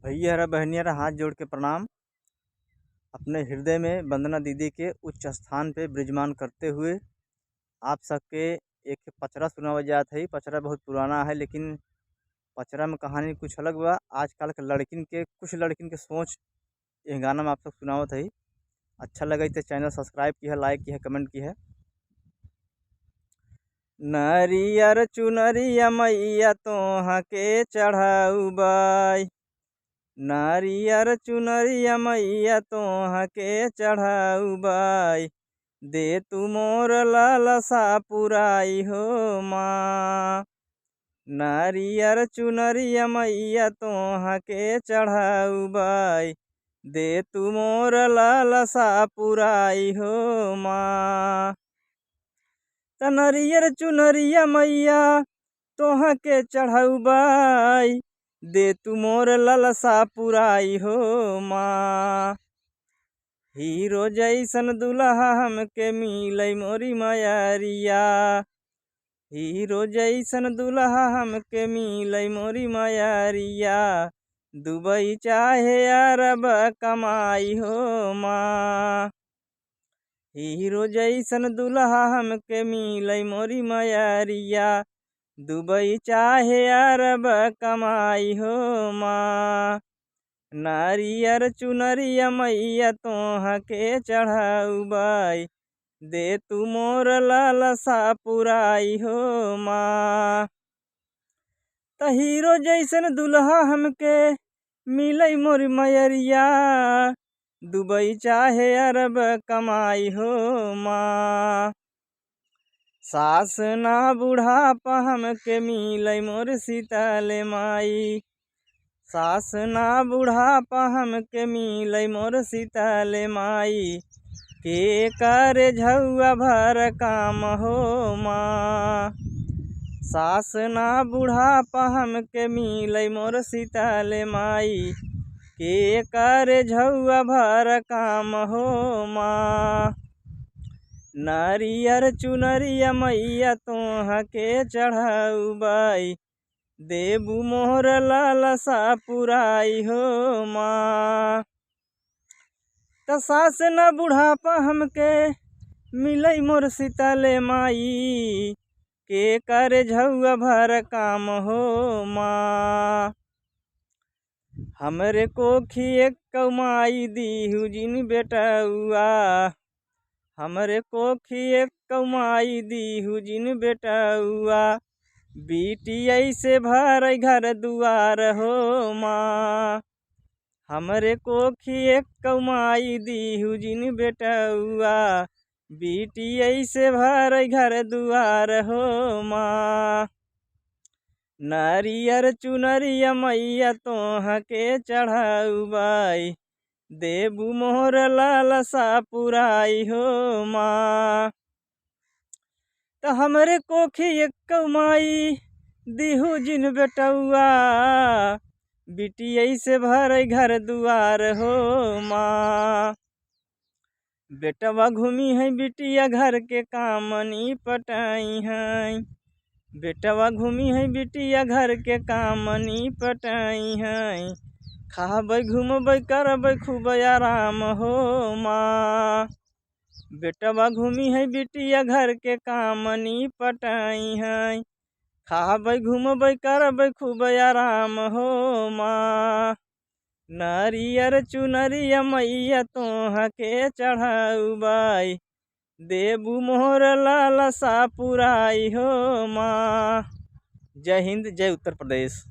भैया बहनियारा हाथ जोड़ के प्रणाम। अपने हृदय में वंदना दीदी के उच्च स्थान पे विराजमान करते हुए आप सबके एक पचरा सुनावा जात है। पचरा बहुत पुराना है, लेकिन पचरा में कहानी कुछ अलग बा। आजकल के कुछ लड़किन के सोच ये गाना में आप सब सुनावत है। अच्छा लगे तो चैनल सब्सक्राइब की है, लाइक की है, कमेंट की है। नरियर चुनरिया मैया तोहा के चढ़ाऊ बाई, नारियर चुनरिया मैया तोहा के चढ़ाऊ बाई, दे तू मोर लालसा पुराई हो माँ। नारियर चुनरिया मैया तोहा के चढ़ाऊ बाई, दे तू मोर लालसा पुराई हो माँ। नरियर चुनरिया मैया तोहा के चढ़ाऊ बाई, दे तू मोर लालसा पुराई हो माँ। हीरो जैसन दुल्हा हमके मिलई मोरी मयरिया, हीरो जैसन दुल्हा हमके मिलई मोरी मयरिया, दुबई चाहे अरब कमाई हो माँ। हीरो जैसन दुल्हा हमके मिलई मोरी मयरिया, दुबई चाहे अरब कमाई हो माँ। नारियर चुनरिया मैया तोहा के चढ़ाऊ बाई, दे तू मोर लालसा पुराई हो माँ। त हीरो जैसन दुल्हा हमके मिलई मोरी मयरिया, दुबई चाहे अरब कमाई हो माँ। सास ना बुढ़ापा हमके मिलई मोर शीतल माई, सास ना बुढ़ापा हमके मिलई मोर शीतल माई, के करे झौआ भर काम हो माँ। सास ना बुढ़ापा हमके मिलई मोर शीतल माई, के करे झौआ भर काम हो माँ। नारियर चुनरिया मैया तोहा के चढ़ाऊ बाई, देबू मोर लालसा पुराई हो माँ। त सास न बुढ़ापा हमके मिलई मोर शीतल माई, के करे झौआ भर काम हो माँ। हमरे कोखी एक कमाई दीहू जिन बेटउआ, हमरे कोखी एक कमाई दीहू जिन बेटउआ, बिटिया से भर घर दुआर हो माँ। हमरे कोखी एक कमाई दीहू जिन बेटउआ, बिटिया से भर घर दुआर हो माँ। नारियर चुनरिया मैया तोहा के चढ़ाऊ बाई, देबू मोर लालसा पुराई हो माँ। त हमरे कोखी एक कमाई दीहू जिन बेटउआ, बिटिया से भर घर दुआर हो माँ। बेटवा घूमी है बिटिया घर के काम निपटाई है, बेटवा घूमी है बिटिया घर के काम निपटाई है, खाबै घूमबै करबै खूब आराम हो माँ। बेटवा घूमी है बिटिया घर के काम निपटाई है, खाबै घूमबै करबै खूब आराम हो माँ। नारियर चुनरिया मैया तोहा के चढ़ाऊ बाई, देबू मोर लालसा पुराई हो माँ। जय हिंद, जय उत्तर प्रदेश।